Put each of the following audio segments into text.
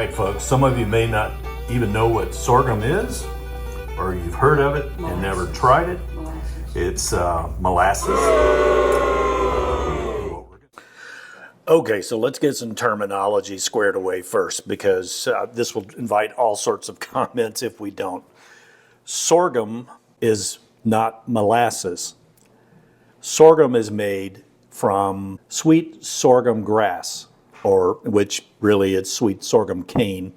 right, folks, some of you may not even know what sorghum is, or you've heard of it and never tried it. It's molasses. Okay, so let's get some terminology squared away first, because this will invite all sorts of comments if we don't. Sorghum is not molasses. Sorghum is made from sweet sorghum grass, or which really it's sweet sorghum cane.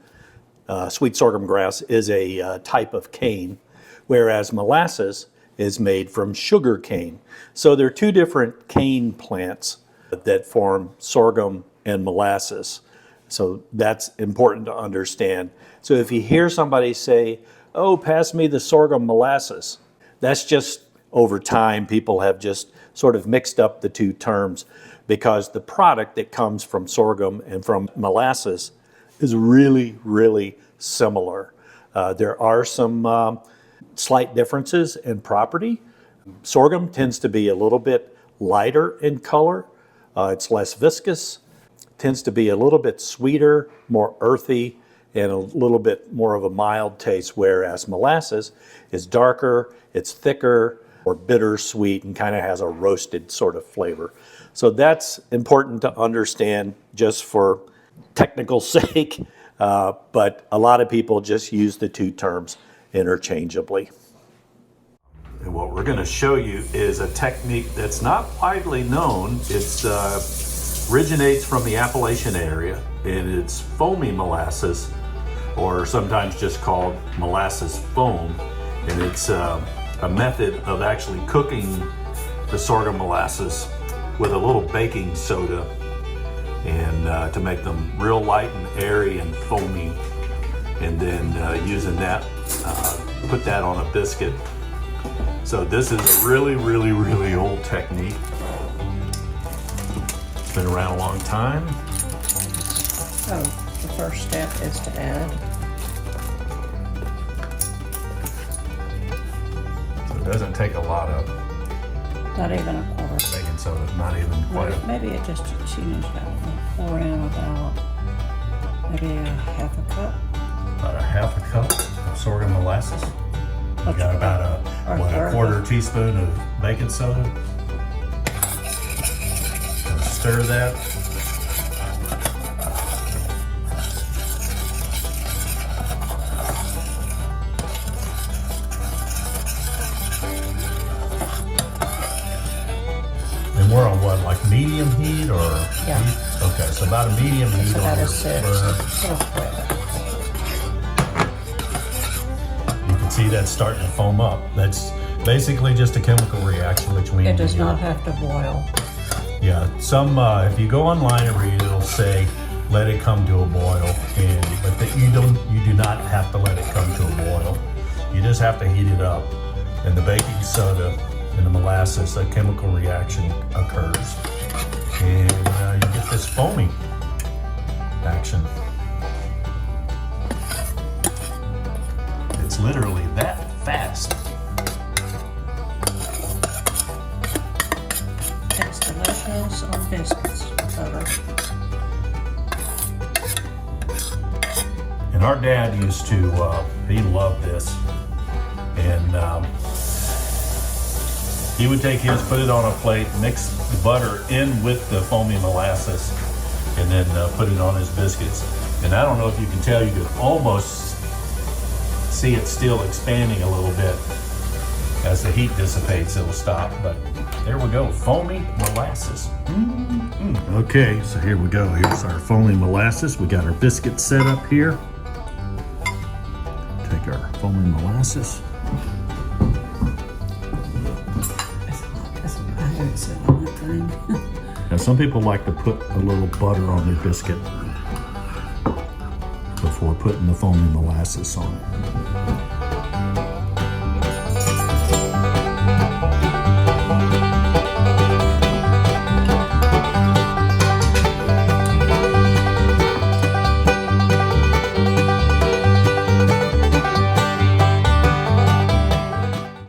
Sweet sorghum grass is a type of cane, whereas molasses is made from sugar cane. So there are two different cane plants that form sorghum and molasses. So that's important to understand. So if you hear somebody say, "Oh, pass me the sorghum molasses," that's just over time people have just sort of mixed up the two terms, because the product that comes from sorghum and from molasses is really, really similar. There are some slight differences in property. Sorghum tends to be a little bit lighter in color. It's less viscous, tends to be a little bit sweeter, more earthy, and a little bit more of a mild taste, whereas molasses is darker, it's thicker, or bittersweet, and kind of has a roasted sort of flavor. So that's important to understand just for technical sake, but a lot of people just use the two terms interchangeably. And what we're going to show you is a technique that's not widely known. It originates from the Appalachian area, and it's foamy molasses, or sometimes just called molasses foam. And it's a method of actually cooking the sorghum molasses with a little baking soda, and to make them real light and airy and foamy, and then using that, put that on a biscuit. So this is a really, really, really old technique. It's been around a long time. So the first step is to add. So it doesn't take a lot of Not even a quarter. baking soda, not even quite. Maybe it just chews out. We'll pour in about maybe a half a cup. About a half a cup of sorghum molasses. We got about a quarter teaspoon of baking soda. Gonna stir that. And we're on what, like medium heat or? Yeah. Heat? Okay, so about a medium heat It's on about your a 6. burner. So quick. See, that's starting to foam up. That's basically just a chemical reaction between. It does not have to boil. Yeah, some if you go online and read, it'll say let it come to a boil, but you do not have to let it come to a boil. You just have to heat it up, and the baking soda and the molasses, a chemical reaction occurs, and you get this foamy action. It's literally that fast. It's delicious on biscuits. Butter. And our dad used to, he loved this. And he would take his, put it on a plate, mix the butter in with the foamy molasses, and then put it on his biscuits. And I don't know if you can tell, you could almost see it still expanding a little bit. As the heat dissipates, it'll stop, but there we go, foamy molasses. Okay, so here we go. Here's our foamy molasses. We got our biscuit set up here. Take our foamy molasses. I haven't said on that thing. Now some people like to put a little butter on their biscuit before putting the foamy molasses on it.